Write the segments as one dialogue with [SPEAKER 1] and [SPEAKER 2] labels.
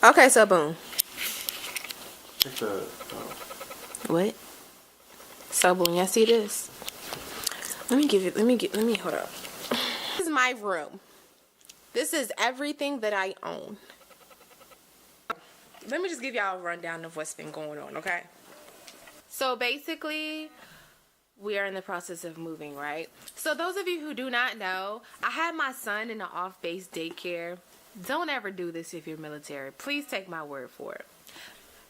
[SPEAKER 1] Okay, so boom. What? So boom, y'all see this? Let me hold up. This is my room. This is everything that I own. Let me just give y'all a rundown of what's been going on, okay? So basically, we are in the process of moving, right? So those of you who do not know, I had my son in an off-base daycare. Don't ever do this if you're military. Please take my word for it.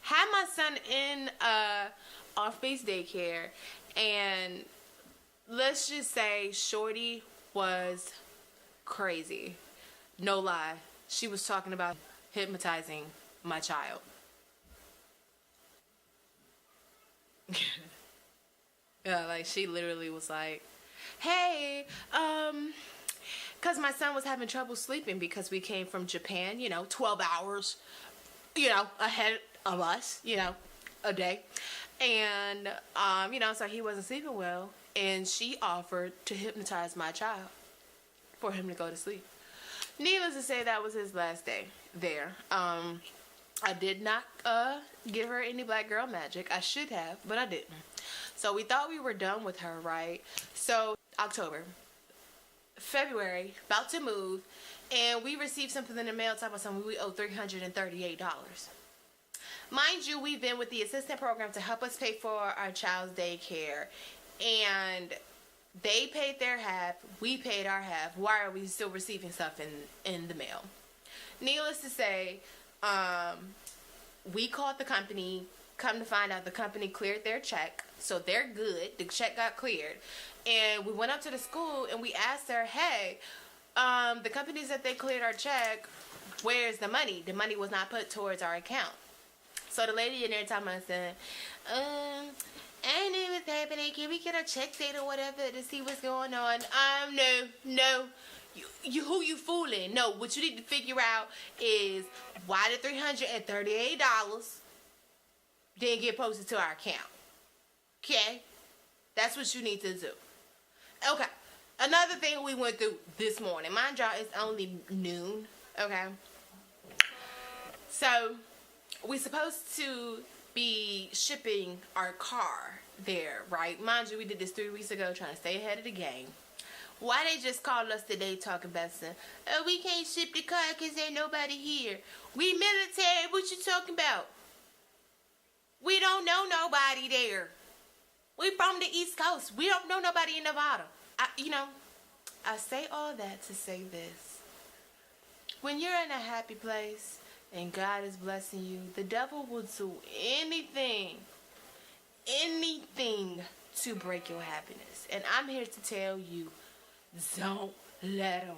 [SPEAKER 1] Had my son in a off-base daycare, and let's just say Shorty was crazy. No lie. She was talking about hypnotizing my child. Yeah, like she literally was like, hey, because my son was having trouble sleeping because we came from Japan, 12 hours, ahead of us, a day. And, so he wasn't sleeping well. And she offered to hypnotize my child for him to go to sleep. Needless to say, that was his last day there. I did not give her any black girl magic. I should have, but I didn't. So we thought we were done with her, right? So October, February, about to move, and we received something in the mail talking about something we owe $338. Mind you, we've been with the assistant program to help us pay for our child's daycare, and they paid their half, we paid our half. Why are we still receiving stuff in the mail? Needless to say, we called the company. Come to find out, the company cleared their check, so they're good. The check got cleared, and we went up to the school and we asked her, hey, the company said they cleared our check. Where's the money? The money was not put towards our account. So the lady in there talking about saying, ain't even happening. Can we get a check date or whatever to see what's going on? No. You who you fooling? No, what you need to figure out is why the $338 didn't get posted to our account. Okay? That's what you need to do. Okay. Another thing we went through this morning. Mind y'all, it's only noon. Okay? So, we're supposed to be shipping our car there, right? Mind you, we did this 3 weeks ago trying to stay ahead of the game. Why they just called us today talking about something? Oh, we can't ship the car because ain't nobody here. We military, what you talking about? We don't know nobody there. We from the East Coast. We don't know nobody in Nevada. I say all that to say this. When you're in a happy place and God is blessing you, the devil will do anything to break your happiness. And I'm here to tell you, don't let him.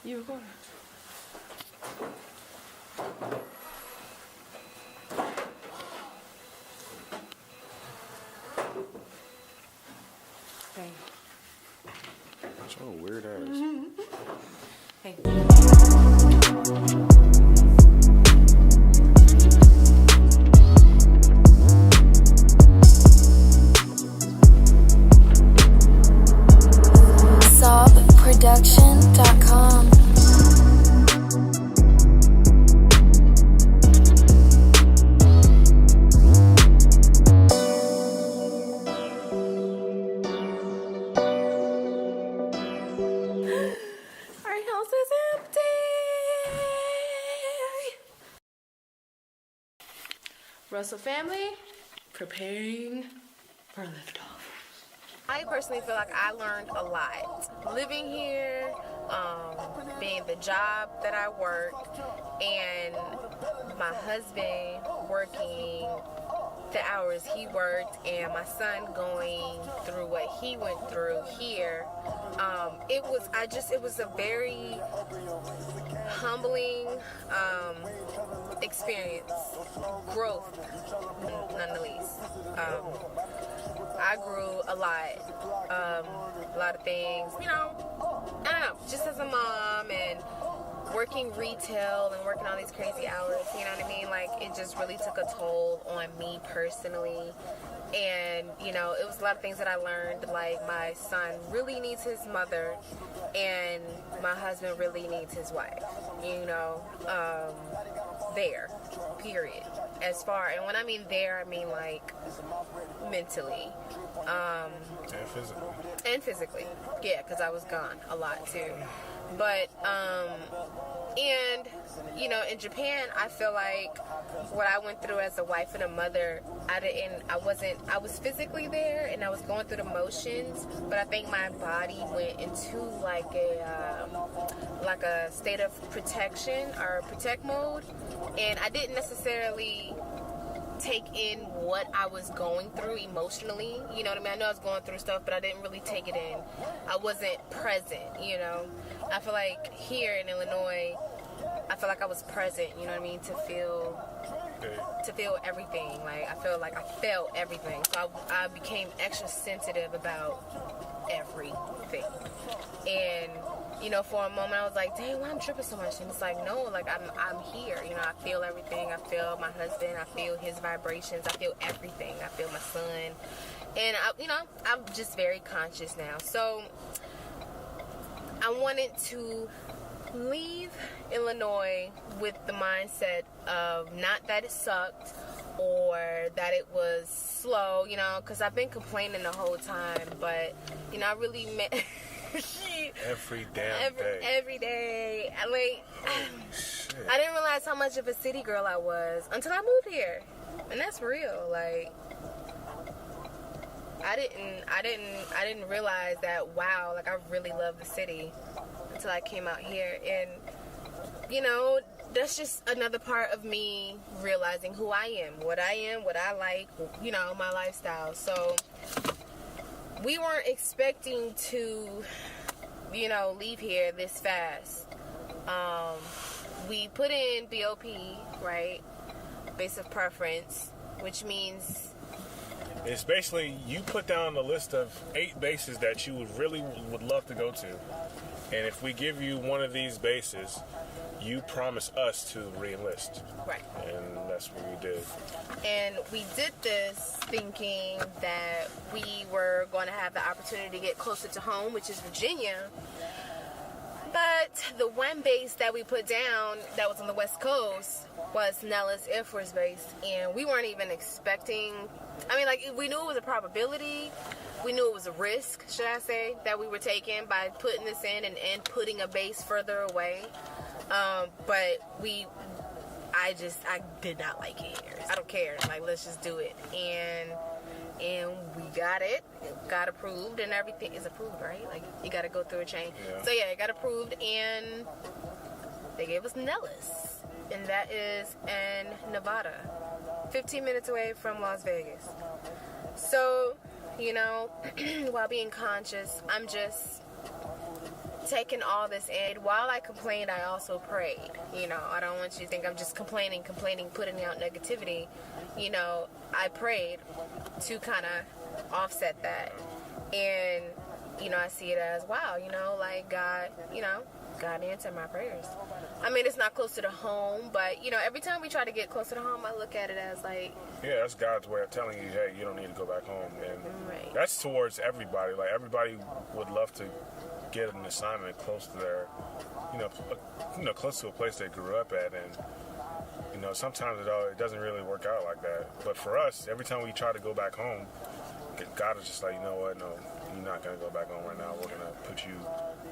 [SPEAKER 1] You recording? Hey.
[SPEAKER 2] What's wrong, weird ass?
[SPEAKER 1] Hey.
[SPEAKER 3] Sobproduction.com.
[SPEAKER 1] Our house is empty. Russell family, preparing for liftoff. I personally feel like I learned a lot. Living here, being the job that I work, and my husband working the hours he worked, and my son going through what he went through here.
[SPEAKER 3] It was a very humbling experience, growth, none the least. I grew a lot of things, I don't know, just as a mom and working retail and working all these crazy hours, you know what I mean? Like, it just really took a toll on me personally. And, it was a lot of things that I learned, like my son really needs his mother and my husband really needs his wife, there, period. As far, and when I mean there, I mean like mentally.
[SPEAKER 2] And physically.
[SPEAKER 3] And physically. Yeah, because I was gone a lot too. But, and, in Japan, I feel like what I went through as a wife and a mother, I was physically there and I was going through the motions, but I think my body went into like a state of protection or protect mode, and I didn't necessarily take in what I was going through emotionally, you know what I mean? I know I was going through stuff, but I didn't really take it in. I wasn't present, I feel like here in Illinois, I feel like I was present, you know what I mean, to feel everything. Like, I feel like I felt everything. So I became extra sensitive about everything. And, for a moment I was like, dang, why I'm tripping so much? And it's like, no, like, I'm here. I feel everything. I feel my husband. I feel his vibrations. I feel everything. I feel my son. And, I'm just very conscious now. So I wanted to leave Illinois with the mindset of not that it sucked or that it was slow, because I've been complaining the whole time, but, I really meant...
[SPEAKER 2] Every damn day.
[SPEAKER 3] Every day. I didn't realize how much of a city girl I was until I moved here. And that's real. Like, I didn't realize that, wow, like, I really love the city until I came out here. And, that's just another part of me realizing who I am, what I like, my lifestyle. So we weren't expecting to, leave here this fast. We put in BOP, right? Base of preference, which means...
[SPEAKER 2] It's basically, you put down a list of 8 bases that you would love to go to. And if we give you one of these bases, you promise us to re-enlist.
[SPEAKER 3] Right.
[SPEAKER 2] And that's what we did.
[SPEAKER 3] And we did this thinking that we were going to have the opportunity to get closer to home, which is Virginia. But the one base that we put down that was on the West Coast was Nellis Air Force Base. And we weren't even expecting... we knew it was a probability. We knew it was a risk, should I say, that we were taking by putting this in and putting a base further away. But I did not like it here. I don't care. Like, let's just do it. And we got it. It got approved, and everything is approved, right? Like, you got to go through a chain.
[SPEAKER 2] Yeah.
[SPEAKER 3] So, yeah, it got approved, and they gave us Nellis. And that is in Nevada. 15 minutes away from Las Vegas. So, while being conscious, I'm just taking all this in. While I complained, I also prayed. I don't want you to think I'm just complaining, putting out negativity. I prayed to kind of offset that. And, I see it as, wow, like God, God answered my prayers. It's not closer to home, but, every time we try to get closer to home, I look at it as like...
[SPEAKER 2] Yeah, that's God's way of telling you, hey, you don't need to go back home. And
[SPEAKER 3] right.
[SPEAKER 2] That's towards everybody. Like, everybody would love to get an assignment close to their, close to a place they grew up at. And, sometimes it doesn't really work out like that. But for us, every time we try to go back home, God is just like, you know what, no, you're not going to go back home right now. We're going to put you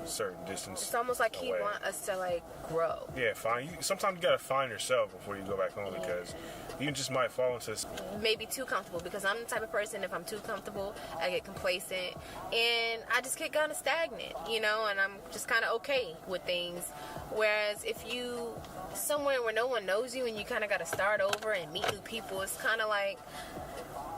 [SPEAKER 2] a certain distance
[SPEAKER 3] It's almost like
[SPEAKER 2] away.
[SPEAKER 3] He wants us to, like, grow.
[SPEAKER 2] Yeah, sometimes you got to find yourself before you go back home, because you just might fall into this.
[SPEAKER 3] Maybe too comfortable, because I'm the type of person, if I'm too comfortable, I get complacent, and I just get kind of stagnant, and I'm just kind of okay with things. Whereas if you somewhere where no one knows you and you kind of got to start over and meet new people, it's kind of like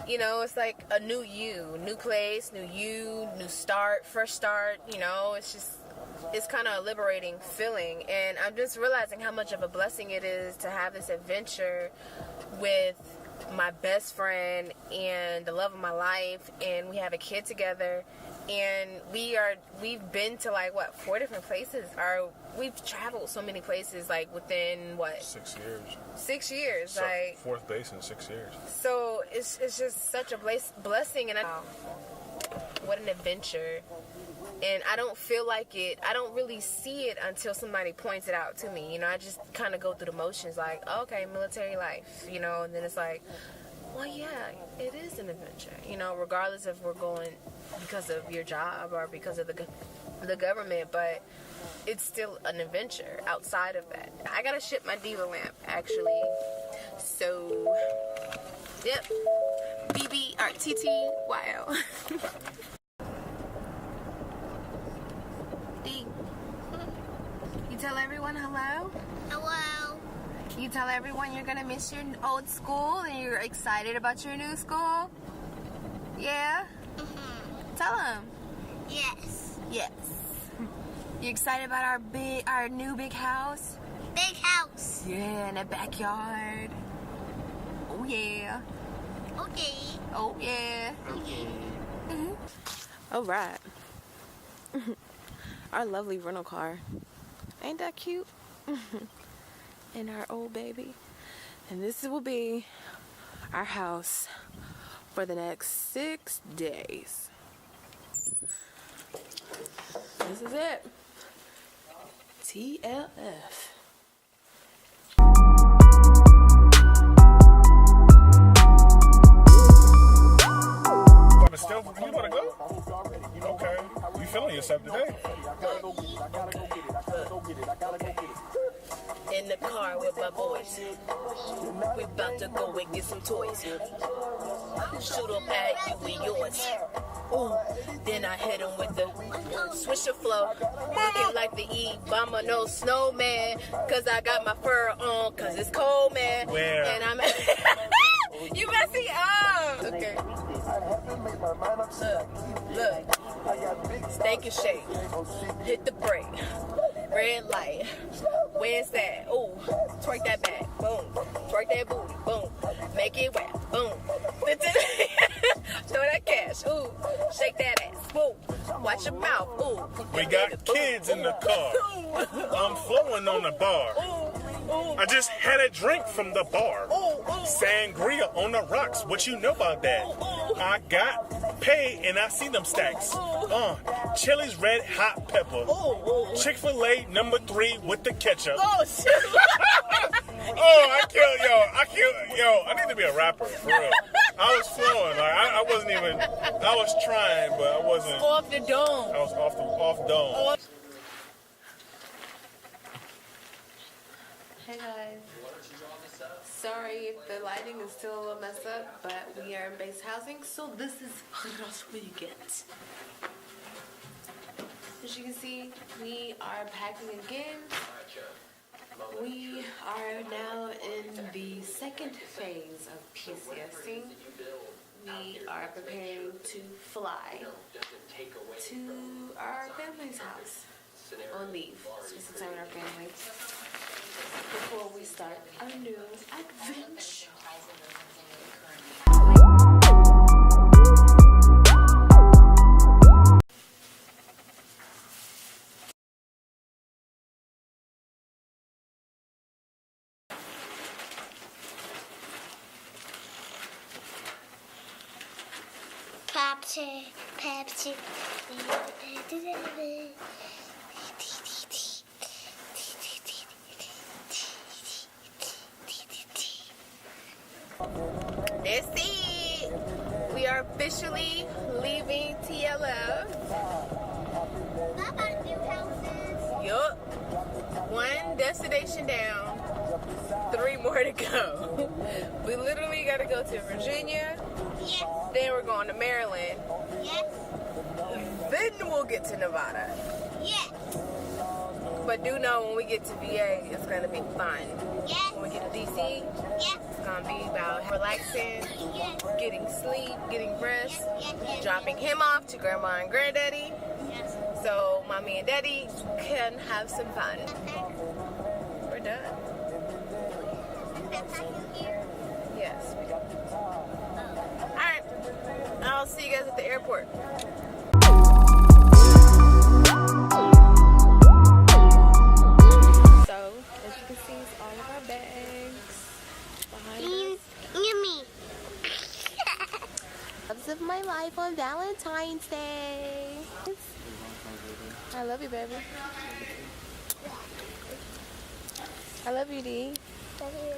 [SPEAKER 3] You know, it's like a new you, new place, new you, new start, fresh start. You know, it's kind of a liberating feeling. And I'm just realizing how much of a blessing it is to have this adventure with my best friend and the love of my life, and we have a kid together, and we've been to like 4 different places. We've traveled so many places like within
[SPEAKER 2] 6 years.
[SPEAKER 3] 6 years,
[SPEAKER 2] So,
[SPEAKER 3] like
[SPEAKER 2] fourth base in 6 years.
[SPEAKER 3] So it's just such a blessing, and what an adventure. And I don't feel like it. I don't really see it until somebody points it out to me. You know, I just kind of go through the motions like, okay, military life, you know, and then it's like, well, yeah, it is an adventure, you know, regardless if we're going because of your job or because of the government, but it's still an adventure outside of that. I gotta ship my diva lamp, actually. So, yep, BBRTTYL. You tell everyone hello?
[SPEAKER 4] Hello.
[SPEAKER 3] You tell everyone you're gonna miss your old school and you're excited about your new school? Yeah? Tell them.
[SPEAKER 4] Yes.
[SPEAKER 3] Yes. You excited about our new big house?
[SPEAKER 4] Big house.
[SPEAKER 3] Yeah, in the backyard. Oh yeah.
[SPEAKER 4] Okay.
[SPEAKER 3] Oh yeah.
[SPEAKER 4] Okay.
[SPEAKER 1] All right. Our lovely rental car. Ain't that cute? And our old baby. And this will be our house for the next 6 days. This is it. TLF.
[SPEAKER 2] Still, you want to go? Okay. You feeling yourself today?
[SPEAKER 3] In the car with my boys. We about to go and get some toys. Shoot up at you and yours. Ooh, then I hit him with the swisher flow. Looking like the Obama no snowman. Cause I got my fur on, cause it's cold, man.
[SPEAKER 2] Where?
[SPEAKER 3] And I'm you messy up. Okay. Look. Steak and shake. Hit the brake. Red light. Where's that? Ooh, twerk that back. Boom. Twerk that booty. Boom. Make it wet. Boom. Throw that cash. Ooh. Shake that ass. Boom. Watch your mouth. Ooh.
[SPEAKER 2] We got kids in the car. I'm flowing on the bar.
[SPEAKER 3] Ooh.
[SPEAKER 2] I just had a drink from the bar.
[SPEAKER 3] Ooh.
[SPEAKER 2] Sangria on the rocks. What you know about that? I got paid and I see them stacks. Chili's red hot pepper. Chick-fil-A #3 with the ketchup.
[SPEAKER 3] Oh, shit.
[SPEAKER 2] I need to be a rapper, for real. I was flowing. Like, I wasn't even, I was trying, but I wasn't.
[SPEAKER 3] Off the dome.
[SPEAKER 2] I was off dome.
[SPEAKER 1] Hey guys. Sorry if the lighting is still a little messed up, but we are in base housing, so this is what we get. As you can see, we are packing again. We are now in the second phase of PCSing. We are preparing to fly to our family's house on leave. Spend some time with our family before we start our new adventure.
[SPEAKER 4] Pepsi.
[SPEAKER 3] That's it. We are officially leaving TLF. Yup. 1 destination down, 3 more to go. We literally got to go to Virginia.
[SPEAKER 4] Yes.
[SPEAKER 3] Then we're going to Maryland.
[SPEAKER 4] Yes.
[SPEAKER 3] Then we'll get to Nevada.
[SPEAKER 4] Yes.
[SPEAKER 3] But do know when we get to VA, it's going to be fun.
[SPEAKER 4] Yes.
[SPEAKER 3] When we get to DC,
[SPEAKER 4] Yes.
[SPEAKER 3] it's going gonna be about relaxing, getting sleep, getting rest, dropping him off to grandma and granddaddy, so mommy and daddy can have some fun. We're done. Yes. Alright. I'll see you guys at the airport. So, as you can see, it's all of our bags behind us.
[SPEAKER 4] Yummy.
[SPEAKER 1] Loves of my life on Valentine's Day. I love you, baby. I love you, D.
[SPEAKER 4] Love you.